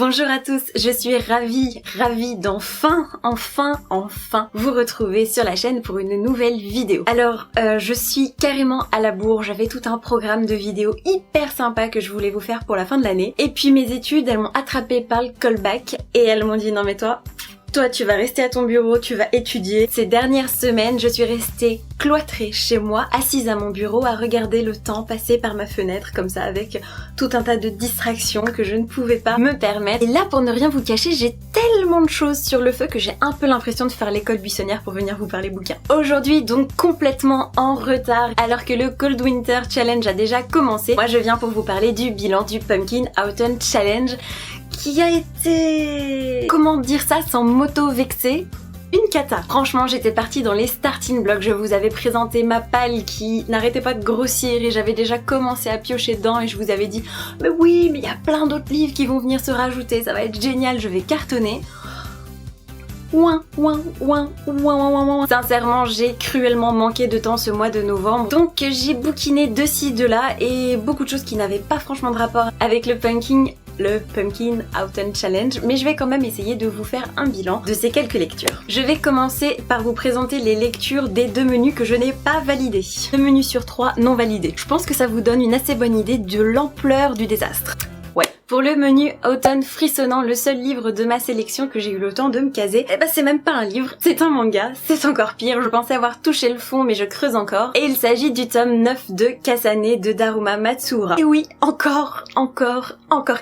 Bonjour à tous, je suis ravie d'enfin vous retrouver sur la chaîne pour une nouvelle vidéo. Alors, je suis carrément à la bourre, j'avais tout un programme de vidéos hyper sympa que je voulais vous faire pour la fin de l'année. Et puis mes études, elles m'ont attrapée par le callback et elles m'ont dit non mais toi tu vas rester à ton bureau, tu vas étudier. Ces dernières semaines, je suis restée cloîtrée chez moi, assise à mon bureau à regarder le temps passer par ma fenêtre comme ça avec tout un tas de distractions que je ne pouvais pas me permettre. Et là, pour ne rien vous cacher, j'ai tellement de choses sur le feu que j'ai un peu l'impression de faire l'école buissonnière pour venir vous parler bouquins. Aujourd'hui, donc complètement en retard, alors que le Cold Winter Challenge a déjà commencé, moi je viens pour vous parler du bilan du Pumpkin Autumn Challenge qui a été... comment dire ça sans m'auto-vexer? Une cata. Franchement, j'étais partie dans les starting blocks, je vous avais présenté ma palle qui n'arrêtait pas de grossir et j'avais déjà commencé à piocher dedans et je vous avais dit mais oui, mais il y a plein d'autres livres qui vont venir se rajouter, ça va être génial, je vais cartonner. Sincèrement, j'ai cruellement manqué de temps ce mois de novembre, donc j'ai bouquiné de ci, de là et beaucoup de choses qui n'avaient pas franchement de rapport avec le Pumpkin Autumn Challenge, mais je vais quand même essayer de vous faire un bilan de ces quelques lectures. Je vais commencer par vous présenter les lectures des 2 menus que je n'ai pas validés. 2 menus sur 3 non validés. Je pense que ça vous donne une assez bonne idée de l'ampleur du désastre. Ouais. Pour le menu Automne frissonnant, le seul livre de ma sélection que j'ai eu le temps de me caser, eh ben c'est même pas un livre, c'est un manga, c'est encore pire, je pensais avoir touché le fond mais je creuse encore. Et il s'agit du tome 9 de Kasane de Daruma Matsuura. Et oui, encore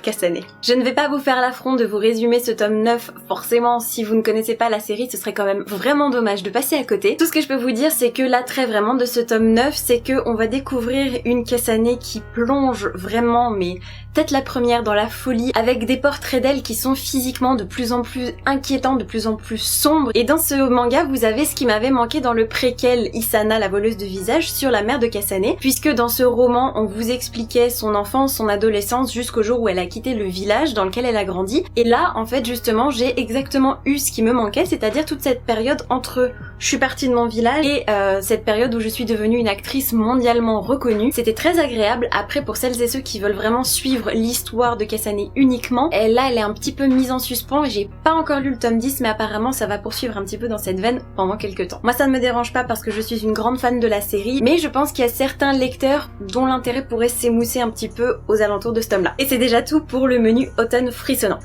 Kasane. Je ne vais pas vous faire l'affront de vous résumer ce tome 9, forcément si vous ne connaissez pas la série, ce serait quand même vraiment dommage de passer à côté. Tout ce que je peux vous dire c'est que l'attrait vraiment de ce tome 9, c'est que on va découvrir une Kasane qui plonge vraiment, mais peut-être la première dans la folie, avec des portraits d'elle qui sont physiquement de plus en plus inquiétants, de plus en plus sombres. Et dans ce manga, vous avez ce qui m'avait manqué dans le préquel Isana, la voleuse de visage, sur la mère de Kasane, puisque dans ce roman, on vous expliquait son enfance, son adolescence, jusqu'au jour où elle a quitté le village dans lequel elle a grandi. Et là, en fait, justement, j'ai exactement eu ce qui me manquait, c'est-à-dire toute cette période entre je suis partie de mon village et cette période où je suis devenue une actrice mondialement reconnue. C'était très agréable. Après, pour celles et ceux qui veulent vraiment suivre l'histoire de Kasane uniquement, et là elle est un petit peu mise en suspens et j'ai pas encore lu le tome 10 mais apparemment ça va poursuivre un petit peu dans cette veine pendant quelques temps. Moi ça ne me dérange pas parce que je suis une grande fan de la série, mais je pense qu'il y a certains lecteurs dont l'intérêt pourrait s'émousser un petit peu aux alentours de ce tome là. Et c'est déjà tout pour le menu Automne frissonnant.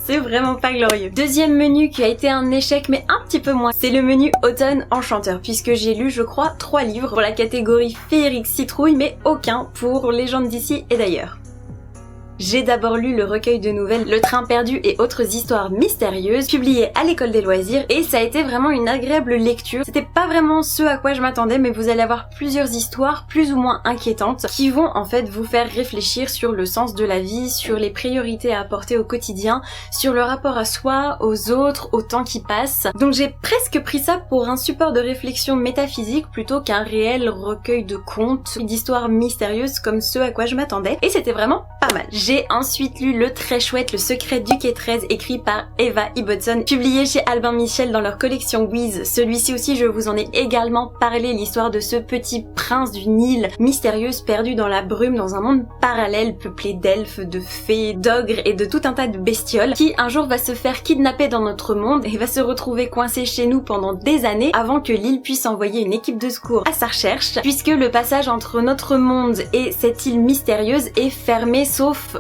C'est vraiment pas glorieux. Deuxième menu qui a été un échec mais un petit peu moins, c'est le menu Automne enchanteur, puisque j'ai lu je crois 3 livres pour la catégorie féerique citrouille mais aucun pour Légendes d'ici et d'ailleurs. J'ai d'abord lu le recueil de nouvelles Le Train perdu et autres histoires mystérieuses, publié à l'école des loisirs, et ça a été vraiment une agréable lecture. C'était pas vraiment ce à quoi je m'attendais, mais vous allez avoir plusieurs histoires plus ou moins inquiétantes qui vont en fait vous faire réfléchir sur le sens de la vie, sur les priorités à apporter au quotidien, sur le rapport à soi, aux autres, au temps qui passe. Donc j'ai presque pris ça pour un support de réflexion métaphysique plutôt qu'un réel recueil de contes, d'histoires mystérieuses comme ce à quoi je m'attendais, et c'était vraiment pas mal. J'ai ensuite lu le très chouette Le Secret du Quai 13 écrit par Eva Ibbotson, publié chez Albin Michel dans leur collection Wiz. Celui-ci aussi je vous en ai également parlé, l'histoire de ce petit prince d'une île mystérieuse perdu dans la brume dans un monde parallèle peuplé d'elfes, de fées, d'ogres et de tout un tas de bestioles qui un jour va se faire kidnapper dans notre monde et va se retrouver coincé chez nous pendant des années avant que l'île puisse envoyer une équipe de secours à sa recherche, puisque le passage entre notre monde et cette île mystérieuse est fermé sauf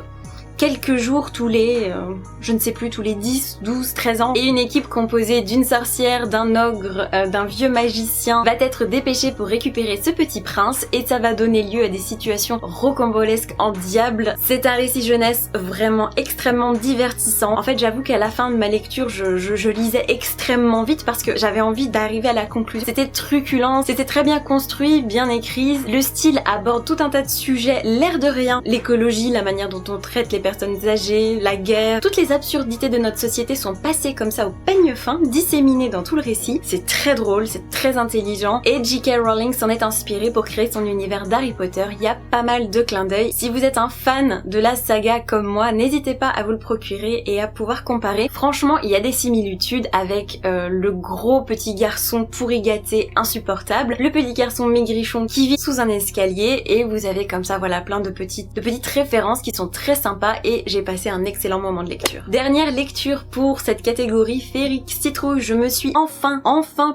quelques jours tous les, je ne sais plus, tous les 10, 12, 13 ans, et une équipe composée d'une sorcière, d'un ogre, d'un vieux magicien va être dépêchée pour récupérer ce petit prince, et ça va donner lieu à des situations rocambolesques en diable. C'est un récit jeunesse vraiment extrêmement divertissant. En fait, j'avoue qu'à la fin de ma lecture, je lisais extrêmement vite parce que j'avais envie d'arriver à la conclusion. C'était truculent, c'était très bien construit, bien écrit, le style aborde tout un tas de sujets, l'air de rien, l'écologie, la manière dont on traite les personnes âgées, la guerre, toutes les absurdités de notre société sont passées comme ça au peigne fin, disséminées dans tout le récit. C'est très drôle, c'est très intelligent et J.K. Rowling s'en est inspirée pour créer son univers d'Harry Potter. Il y a pas mal de clins d'œil. Si vous êtes un fan de la saga comme moi, n'hésitez pas à vous le procurer et à pouvoir comparer. Franchement, il y a des similitudes avec le gros petit garçon pourri gâté insupportable, le petit garçon maigrichon qui vit sous un escalier, et vous avez comme ça voilà plein de petites références qui sont très sympas. et j'ai passé un excellent moment de lecture. Dernière lecture pour cette catégorie féerique citrouille, je me suis enfin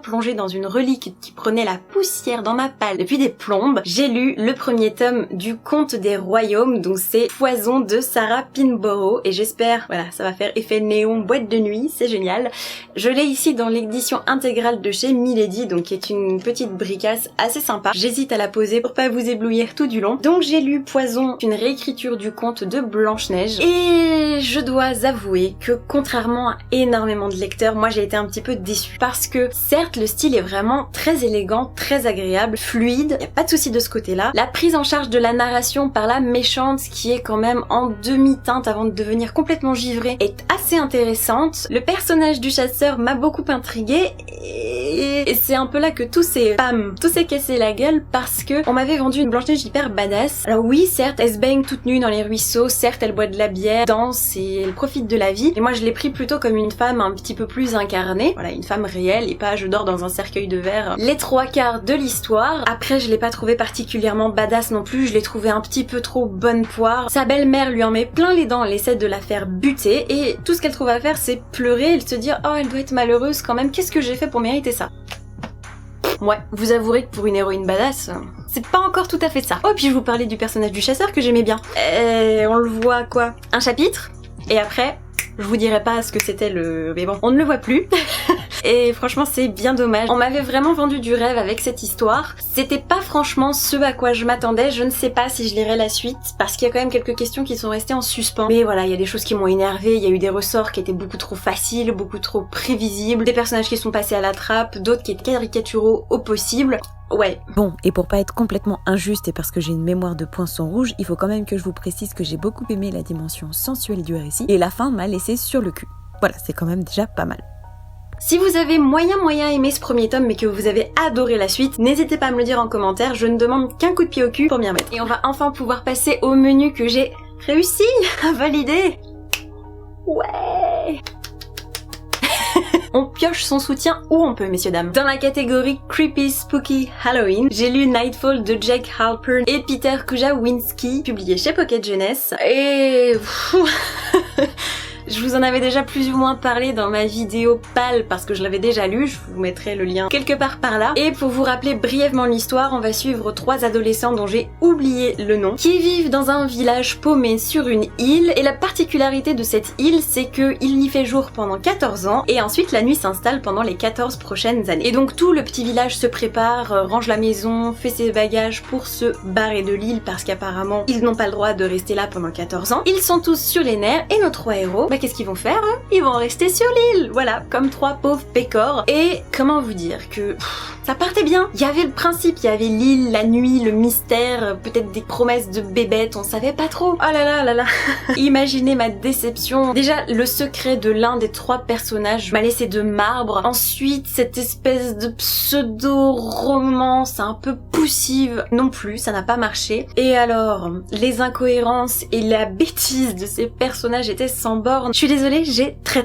plongée dans une relique qui prenait la poussière dans ma palle depuis des plombes. J'ai lu le premier tome du Conte des Royaumes, donc c'est Poison de Sarah Pinborough, et j'espère, voilà, ça va faire effet néon boîte de nuit, c'est génial. Je l'ai ici dans l'édition intégrale de chez Milady, donc qui est une petite bricasse assez sympa. J'hésite à la poser pour pas vous éblouir tout du long. Donc j'ai lu Poison, une réécriture du conte de Blanche-Neige, et je dois avouer que contrairement à énormément de lecteurs, moi j'ai été un petit peu déçue. Parce que certes le style est vraiment très élégant, très agréable, fluide, y a pas de souci de ce côté-là. La prise en charge de la narration par la méchante, qui est quand même en demi-teinte avant de devenir complètement givrée, est assez intéressante. Le personnage du chasseur m'a beaucoup intriguée, et c'est un peu là que tout s'est cassé la gueule, parce que on m'avait vendu une Blanche-Neige hyper badass. Alors oui, certes, elle se baigne toute nue dans les ruisseaux, certes, elle boit de la bière, danse et elle profite de la vie. Et moi, je l'ai pris plutôt comme une femme un petit peu plus incarnée. Voilà, une femme réelle et pas je dors dans un cercueil de verre les 3/4 de l'histoire. Après, je l'ai pas trouvé particulièrement badass non plus, je l'ai trouvé un petit peu trop bonne poire. Sa belle-mère lui en met plein les dents, elle essaie de la faire buter, et tout ce qu'elle trouve à faire, c'est pleurer et se dire « Oh, elle doit être malheureuse quand même, qu'est-ce que j'ai fait pour mériter ça ?» Ouais, vous avouerez que pour une héroïne badass, c'est pas encore tout à fait ça. Oh, puis je vous parlais du personnage du chasseur que j'aimais bien. On le voit quoi, un chapitre, et après, je vous dirai pas ce que c'était mais bon, on ne le voit plus. Et franchement c'est bien dommage. On m'avait vraiment vendu du rêve avec cette histoire. C'était pas franchement ce à quoi je m'attendais. Je ne sais pas si je lirai la suite, parce qu'il y a quand même quelques questions qui sont restées en suspens. Mais voilà, il y a des choses qui m'ont énervée. Il y a eu des ressorts qui étaient beaucoup trop faciles, beaucoup trop prévisibles, des personnages qui sont passés à la trappe, d'autres qui étaient caricaturaux au possible. Ouais. Bon, et pour pas être complètement injuste et parce que j'ai une mémoire de poinçon rouge, il faut quand même que je vous précise que j'ai beaucoup aimé la dimension sensuelle du récit, et la fin m'a laissé sur le cul. Voilà, c'est quand même déjà pas mal. Si vous avez moyen aimé ce premier tome mais que vous avez adoré la suite, n'hésitez pas à me le dire en commentaire, je ne demande qu'un coup de pied au cul pour m'y remettre. Et on va enfin pouvoir passer au menu que j'ai réussi à valider. Ouais. On pioche son soutien où on peut, messieurs dames. Dans la catégorie Creepy Spooky Halloween, j'ai lu Nightfall de Jake Halpern et Peter Kujawinski, publié chez Pocket Jeunesse, et... Je vous en avais déjà plus ou moins parlé dans ma vidéo pâle parce que je l'avais déjà lu, je vous mettrai le lien quelque part par là. Et pour vous rappeler brièvement l'histoire, on va suivre 3 adolescents dont j'ai oublié le nom, qui vivent dans un village paumé sur une île, et la particularité de cette île, c'est qu'il y fait jour pendant 14 ans, et ensuite la nuit s'installe pendant les 14 prochaines années. Et donc tout le petit village se prépare, range la maison, fait ses bagages pour se barrer de l'île parce qu'apparemment ils n'ont pas le droit de rester là pendant 14 ans. Ils sont tous sur les nerfs, et nos 3 héros, qu'est-ce qu'ils vont faire? Ils vont rester sur l'île, voilà, comme 3 pauvres pécores. Et comment vous dire que ça partait bien. Il y avait le principe, il y avait l'île, la nuit, le mystère, peut-être des promesses de bébêtes, on savait pas trop. Oh là là. Imaginez ma déception. Déjà, le secret de l'un des 3 personnages m'a laissé de marbre. Ensuite, cette espèce de pseudo-romance un peu poussive, non plus, ça n'a pas marché. Et alors, les incohérences et la bêtise de ces personnages étaient sans borne. Je suis désolée, j'ai très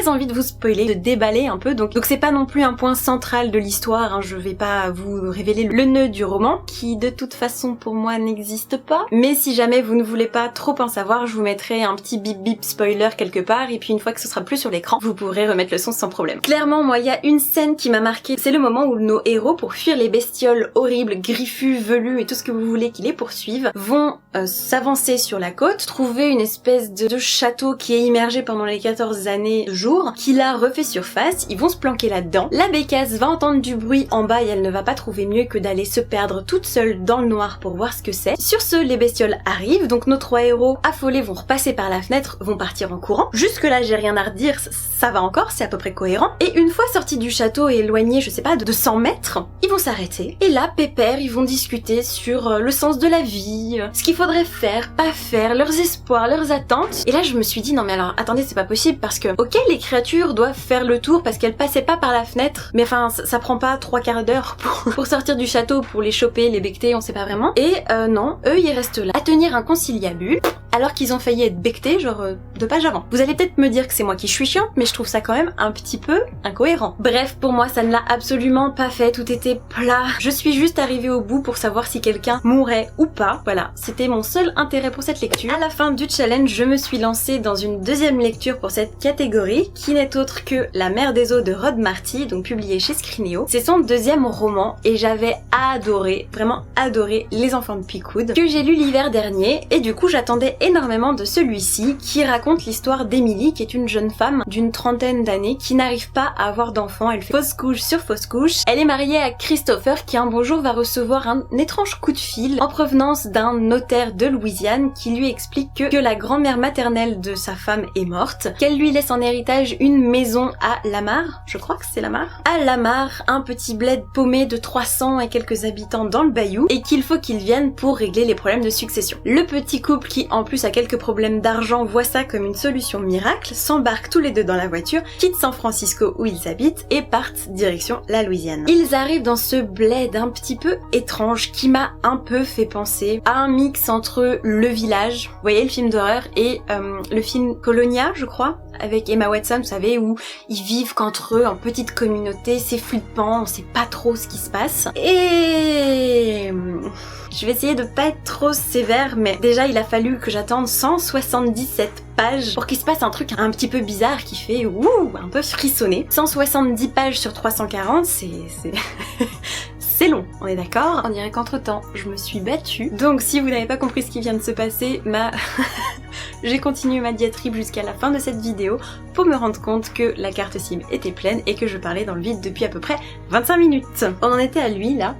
envie de vous spoiler, de déballer un peu, donc c'est pas non plus un point central de l'histoire, hein. Je vais pas vous révéler le nœud du roman, qui de toute façon pour moi n'existe pas, mais si jamais vous ne voulez pas trop en savoir, je vous mettrai un petit bip spoiler quelque part, et puis une fois que ce sera plus sur l'écran, vous pourrez remettre le son sans problème. Clairement, moi il y a une scène qui m'a marquée, c'est le moment où nos héros, pour fuir les bestioles horribles, griffus, velus et tout ce que vous voulez qui les poursuivent, vont s'avancer sur la côte, trouver une espèce de château qui est immergé pendant les 14 années de jour, qui là refait surface, ils vont se planquer là-dedans. La bécasse va entendre du bruit en bas et elle ne va pas trouver mieux que d'aller se perdre toute seule dans le noir pour voir ce que c'est. Sur ce, les bestioles arrivent, donc nos 3 héros affolés vont repasser par la fenêtre, vont partir en courant. Jusque là j'ai rien à redire, ça va encore, c'est à peu près cohérent. Et une fois sortis du château et éloignés, je sais pas, de 100 mètres, ils vont s'arrêter. Et là, pépère, ils vont discuter sur le sens de la vie, ce qu'il faudrait faire, pas faire, leurs espoirs, leurs attentes. Et là je me suis dit non mais alors attendez, c'est pas possible parce que ok, les créatures doivent faire le tour parce qu'elles passaient pas par la fenêtre, mais enfin ça prend pas 3/4 d'heure pour sortir du château, pour les choper, les becqueter, on sait pas vraiment. Et non, eux ils restent là à tenir un conciliabule alors qu'ils ont failli être bectés genre 2 pages avant. Vous allez peut-être me dire que c'est moi qui suis chiante, mais je trouve ça quand même un petit peu incohérent. Bref, pour moi ça ne l'a absolument pas fait, tout était plat. Je suis juste arrivée au bout pour savoir si quelqu'un mourrait ou pas. Voilà, c'était mon seul intérêt pour cette lecture. À la fin du challenge, je me suis lancée dans une deuxième lecture pour cette catégorie, qui n'est autre que La mer des eaux de Rod Marty, donc publié chez Scrinéo. C'est son deuxième roman et j'avais adoré, vraiment adoré Les Enfants de Pickwood, que j'ai lu l'hiver dernier, et du coup j'attendais énormément de celui-ci, qui raconte l'histoire d'Emily, qui est une jeune femme d'une trentaine d'années qui n'arrive pas à avoir d'enfant. Elle fait fausse couche sur fausse couche. Elle est mariée à Christopher qui un beau jour va recevoir un étrange coup de fil en provenance d'un notaire de Louisiane qui lui explique que la grand-mère maternelle de sa femme est morte, qu'elle lui laisse en héritage une maison à Lamar, je crois que c'est Lamar. À Lamar, un petit bled paumé de 300 et quelques habitants dans le bayou, et qu'il faut qu'ils viennent pour régler les problèmes de succession. Le petit couple, qui en plus a quelques problèmes d'argent, voit ça comme une solution miracle, s'embarquent tous les deux dans la voiture, quittent San Francisco où ils habitent et partent direction la Louisiane. Ils arrivent dans ce bled un petit peu étrange qui m'a un peu fait penser à un mix entre Le Village, vous voyez le film d'horreur, et le film Colonia, je crois, avec Emma Watson, vous savez, où ils vivent qu'entre eux en petite communauté, c'est flippant, on sait pas trop ce qui se passe. Et je vais essayer de pas être trop sévère, mais déjà il a fallu que j'attende 177 pages pour qu'il se passe un truc un petit peu bizarre qui fait ouh, un peu frissonner. 170 pages sur 340, c'est c'est long, on est d'accord? On dirait qu'entre temps, je me suis battue. Donc si vous n'avez pas compris ce qui vient de se passer, j'ai continué ma diatribe jusqu'à la fin de cette vidéo pour me rendre compte que la carte SIM était pleine et que je parlais dans le vide depuis à peu près 25 minutes. On en était à lui là.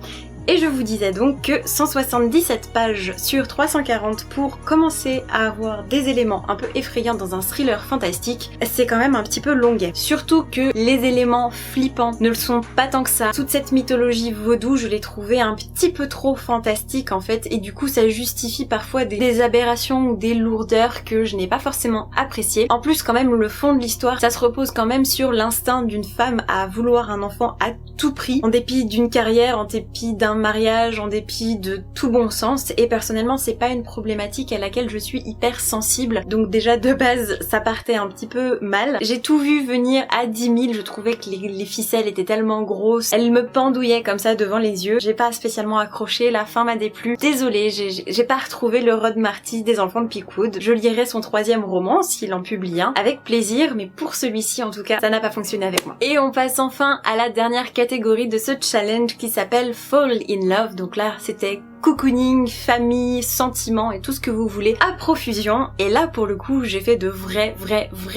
Et je vous disais donc que 177 pages sur 340 pour commencer à avoir des éléments un peu effrayants dans un thriller fantastique, c'est quand même un petit peu longuet. Surtout que les éléments flippants ne le sont pas tant que ça. Toute cette mythologie vaudou, je l'ai trouvée un petit peu trop fantastique en fait, et du coup ça justifie parfois des aberrations ou des lourdeurs que je n'ai pas forcément appréciées. En plus quand même le fond de l'histoire, ça se repose quand même sur l'instinct d'une femme à vouloir un enfant à tout prix, en dépit d'une carrière, en dépit d'un mariage, en dépit de tout bon sens, et personnellement c'est pas une problématique à laquelle je suis hyper sensible, donc déjà de base ça partait un petit peu mal. J'ai tout vu venir à 10 000, je trouvais que les ficelles étaient tellement grosses, elles me pendouillaient comme ça devant les yeux, j'ai pas spécialement accroché, la fin m'a déplu. Désolée, j'ai pas retrouvé le Rod Marty des Enfants de Pickwood, je lirai son 3e roman s'il en publie un, avec plaisir, mais pour celui-ci en tout cas ça n'a pas fonctionné avec moi. Et on passe enfin à la dernière catégorie de ce challenge qui s'appelle Fall in Love, donc là c'était cocooning, famille, sentiments et tout ce que vous voulez à profusion, et là pour le coup j'ai fait de vraies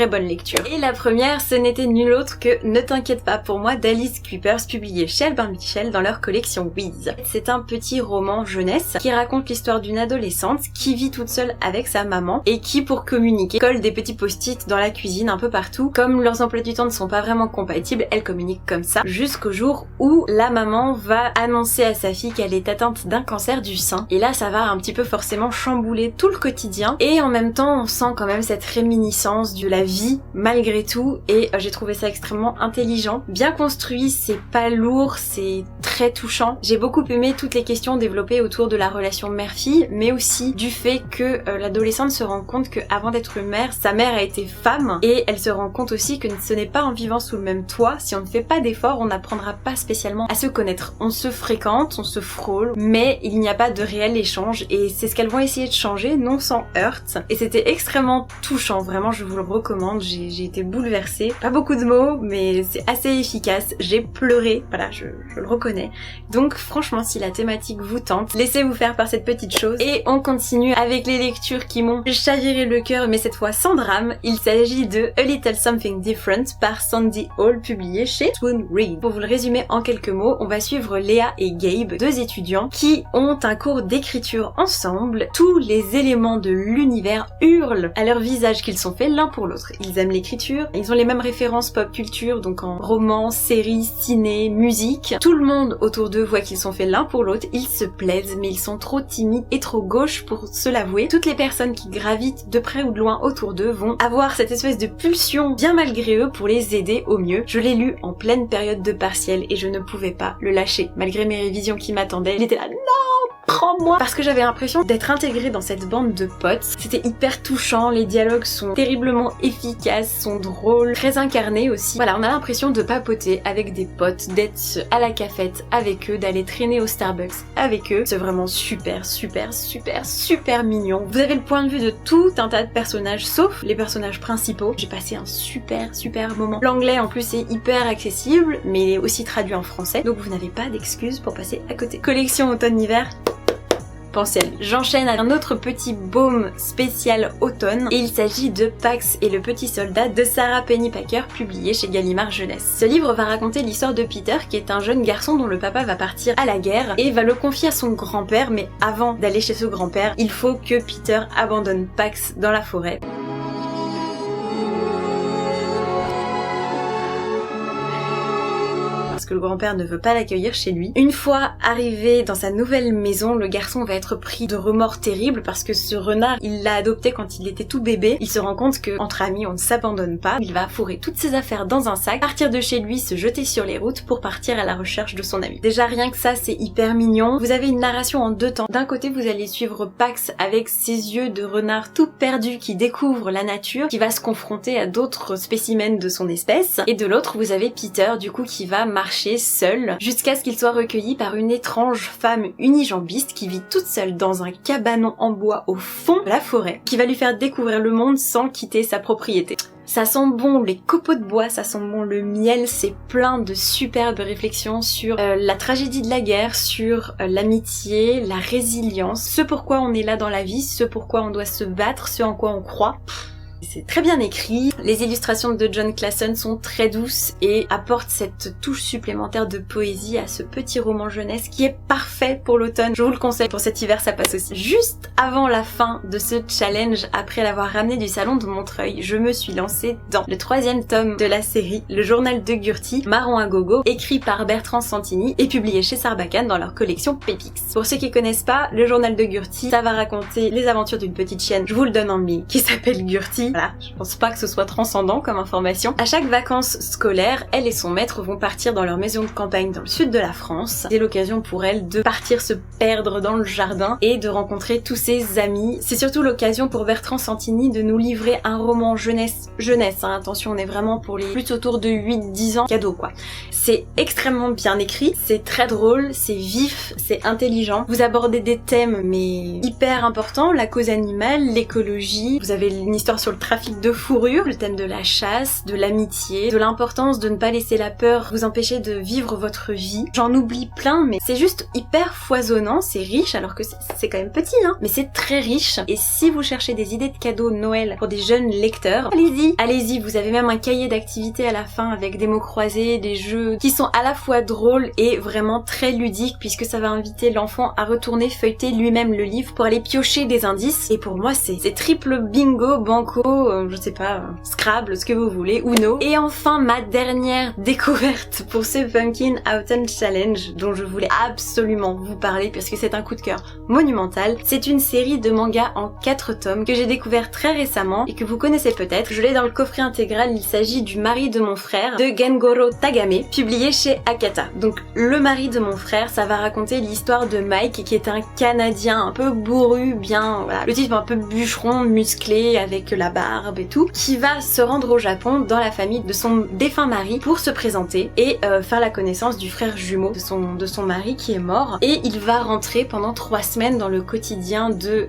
bonnes lectures. Et la première, ce n'était nul autre que Ne t'inquiète pas pour moi d'Alice Kuipers, publié chez Albin Michel dans leur collection Wiz. C'est un petit roman jeunesse qui raconte l'histoire d'une adolescente qui vit toute seule avec sa maman et qui, pour communiquer, colle des petits post-it dans la cuisine un peu partout. Comme leurs emplois du temps ne sont pas vraiment compatibles, elle communique comme ça jusqu'au jour où la maman va annoncer à sa fille qu'elle est atteinte d'un cancer du sein, et là ça va un petit peu forcément chambouler tout le quotidien, et en même temps on sent quand même cette réminiscence de la vie malgré tout, et j'ai trouvé ça extrêmement intelligent, bien construit, c'est pas lourd, c'est très touchant. J'ai beaucoup aimé toutes les questions développées autour de la relation mère-fille, mais aussi du fait que l'adolescente se rend compte qu'avant d'être mère, sa mère a été femme, et elle se rend compte aussi que ce n'est pas en vivant sous le même toit, si on ne fait pas d'efforts, on n'apprendra pas spécialement à se connaître. On se fréquente, on se frôle, mais il n'y a pas de réel échange, et c'est ce qu'elles vont essayer de changer, non sans heurts, et c'était extrêmement touchant, vraiment je vous le recommande, j'ai été bouleversée, pas beaucoup de mots, mais c'est assez efficace, j'ai pleuré, voilà, je le reconnais, donc franchement si la thématique vous tente, laissez-vous faire par cette petite chose, et on continue avec les lectures qui m'ont chaviré le cœur, mais cette fois sans drame. Il s'agit de A Little Something Different par Sandy Hall, publié chez Swoon Read. Pour vous le résumer en quelques mots, on va suivre Léa et Gabe, 2 étudiants qui ont un cours d'écriture ensemble. Tous les éléments de l'univers hurlent à leur visage qu'ils sont faits l'un pour l'autre. Ils aiment l'écriture, ils ont les mêmes références pop culture, donc en romans, séries, ciné, musique. Tout le monde autour d'eux voit qu'ils sont faits l'un pour l'autre, ils se plaisent, mais ils sont trop timides et trop gauches pour se l'avouer. Toutes les personnes qui gravitent de près ou de loin autour d'eux vont avoir cette espèce de pulsion bien malgré eux pour les aider au mieux. Je l'ai lu en pleine période de partiel et je ne pouvais pas le lâcher. Malgré mes révisions qui m'attendaient, il était là, non! prends-moi! Parce que j'avais l'impression d'être intégrée dans cette bande de potes. C'était hyper touchant, les dialogues sont terriblement efficaces, sont drôles, très incarnés aussi. Voilà, on a l'impression de papoter avec des potes, d'être à la cafette avec eux, d'aller traîner au Starbucks avec eux. C'est vraiment super, super, super, super mignon. Vous avez le point de vue de tout un tas de personnages, sauf les personnages principaux. J'ai passé un super, super moment. L'anglais en plus est hyper accessible, mais il est aussi traduit en français, donc vous n'avez pas d'excuses pour passer à côté. Collection automne-hiver. Pensez à lui. J'enchaîne à un autre petit baume spécial automne et il s'agit de Pax et le petit soldat de Sarah Pennypacker, publié chez Gallimard Jeunesse. Ce livre va raconter l'histoire de Peter qui est un jeune garçon dont le papa va partir à la guerre et va le confier à son grand-père, mais avant d'aller chez ce grand-père, il faut que Peter abandonne Pax dans la forêt. Que le grand-père ne veut pas l'accueillir chez lui. Une fois arrivé dans sa nouvelle maison, le garçon va être pris de remords terribles parce que ce renard, il l'a adopté quand il était tout bébé. Il se rend compte que entre amis, on ne s'abandonne pas. Il va fourrer toutes ses affaires dans un sac, partir de chez lui, se jeter sur les routes pour partir à la recherche de son ami. Déjà rien que ça, c'est hyper mignon. Vous avez une narration en deux temps. D'un côté, vous allez suivre Pax avec ses yeux de renard tout perdu qui découvre la nature, qui va se confronter à d'autres spécimens de son espèce. Et de l'autre, vous avez Peter, du coup, qui va marcher seul jusqu'à ce qu'il soit recueilli par une étrange femme unijambiste qui vit toute seule dans un cabanon en bois au fond de la forêt, qui va lui faire découvrir le monde sans quitter sa propriété. Ça sent bon les copeaux de bois, ça sent bon le miel, c'est plein de superbes réflexions sur la tragédie de la guerre, sur l'amitié, la résilience, ce pourquoi on est là dans la vie, ce pourquoi on doit se battre, ce en quoi on croit. C'est très bien écrit, les illustrations de Jon Klassen sont très douces et apportent cette touche supplémentaire de poésie à ce petit roman jeunesse qui est parfait pour l'automne. Je vous le conseille, pour cet hiver ça passe aussi. Juste avant la fin de ce challenge, après l'avoir ramené du salon de Montreuil, je me suis lancée dans le 3e tome de la série, Le Journal de Gurty, Marron à gogo, écrit par Bertrand Santini et publié chez Sarbacane dans leur collection Pépix. Pour ceux qui connaissent pas, Le Journal de Gurty, ça va raconter les aventures d'une petite chienne, je vous le donne en mille, qui s'appelle Gurty. Voilà, je pense pas que ce soit transcendant comme information. À chaque vacances scolaires, elle et son maître vont partir dans leur maison de campagne dans le sud de la France. C'est l'occasion pour elle de partir se perdre dans le jardin et de rencontrer tous ses amis. C'est surtout l'occasion pour Bertrand Santini de nous livrer un roman jeunesse, hein, attention, on est vraiment pour les plus autour de 8-10 ans, cadeau quoi. C'est extrêmement bien écrit, c'est très drôle, c'est vif, c'est intelligent. Vous abordez des thèmes mais hyper importants, la cause animale, l'écologie, vous avez une histoire sur le trafic de fourrure, le thème de la chasse, de l'amitié, de l'importance de ne pas laisser la peur vous empêcher de vivre votre vie. J'en oublie plein, mais c'est juste hyper foisonnant, c'est riche, alors que c'est quand même petit, hein, mais c'est très riche. Et si vous cherchez des idées de cadeaux Noël pour des jeunes lecteurs, allez-y, vous avez même un cahier d'activités à la fin avec des mots croisés, des jeux qui sont à la fois drôles et vraiment très ludiques, puisque ça va inviter l'enfant à retourner feuilleter lui-même le livre pour aller piocher des indices. Et pour moi, c'est triple bingo, banco, je sais pas, Scrabble, ce que vous voulez, Uno. Et enfin, ma dernière découverte pour ce Pumpkin Autumn Challenge, dont je voulais absolument vous parler, parce que c'est un coup de cœur monumental. C'est une série de mangas en 4 tomes que j'ai découvert très récemment et que vous connaissez peut-être. Je l'ai dans le coffret intégral, il s'agit du mari de mon frère, de Gengoro Tagame, publié chez Akata. Donc, le mari de mon frère, ça va raconter l'histoire de Mike, qui est un Canadien un peu bourru, bien, voilà, le type un peu bûcheron, musclé, avec la barbe et tout, qui va se rendre au Japon dans la famille de son défunt mari pour se présenter et faire la connaissance du frère jumeau de son mari qui est mort. Et il va rentrer pendant 3 semaines dans le quotidien de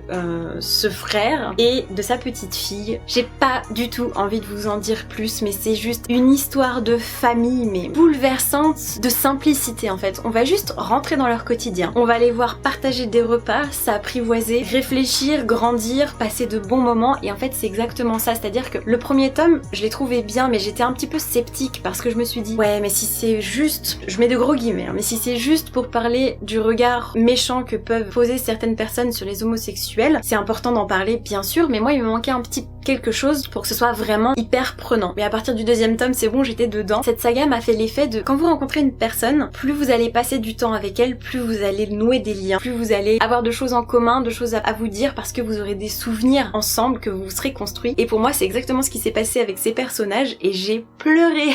ce frère et de sa petite fille. J'ai pas du tout envie de vous en dire plus, mais c'est juste une histoire de famille, mais bouleversante, de simplicité en fait. On va juste rentrer dans leur quotidien. On va les voir partager des repas, s'apprivoiser, réfléchir, grandir, passer de bons moments, et en fait c'est exactement ça. C'est-à-dire que le premier tome, je l'ai trouvé bien, mais j'étais un petit peu sceptique parce que je me suis dit, ouais, mais si c'est juste, je mets de gros guillemets, hein, mais si c'est juste pour parler du regard méchant que peuvent poser certaines personnes sur les homosexuels, c'est important d'en parler bien sûr, mais moi il me manquait un petit quelque chose pour que ce soit vraiment hyper prenant. Mais à partir du 2e tome, c'est bon, j'étais dedans. Cette saga m'a fait l'effet de, quand vous rencontrez une personne, plus vous allez passer du temps avec elle, plus vous allez nouer des liens, plus vous allez avoir de choses en commun, de choses à vous dire, parce que vous aurez des souvenirs ensemble que vous vous serez construits. Et pour moi, c'est exactement ce qui s'est passé avec ces personnages, et j'ai pleuré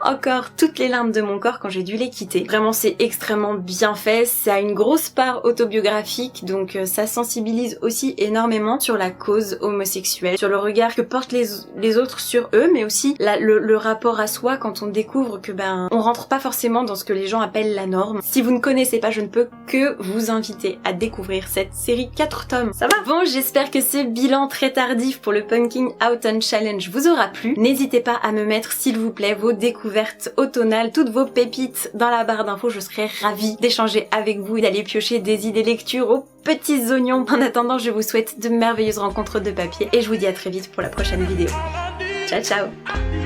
encore toutes les larmes de mon corps quand j'ai dû les quitter. Vraiment, c'est extrêmement bien fait, ça a une grosse part autobiographique, donc ça sensibilise aussi énormément sur la cause homosexuelle, sur le regard que portent les autres sur eux, mais aussi le rapport à soi quand on découvre que on rentre pas forcément dans ce que les gens appellent la norme. Si vous ne connaissez pas, je ne peux que vous inviter à découvrir cette série 4 tomes. Ça va? Bon, j'espère que ce bilan très tardif pour le Pumpkin Autumn Challenge vous aura plu. N'hésitez pas à me mettre, s'il vous plaît, vos découvertes automnales, toutes vos pépites dans la barre d'infos. Je serais ravie d'échanger avec vous et d'aller piocher des idées lecture aux petits oignons. En attendant, je vous souhaite de merveilleuses rencontres de papier et je vous dis à très vite pour la prochaine vidéo. Ciao ciao!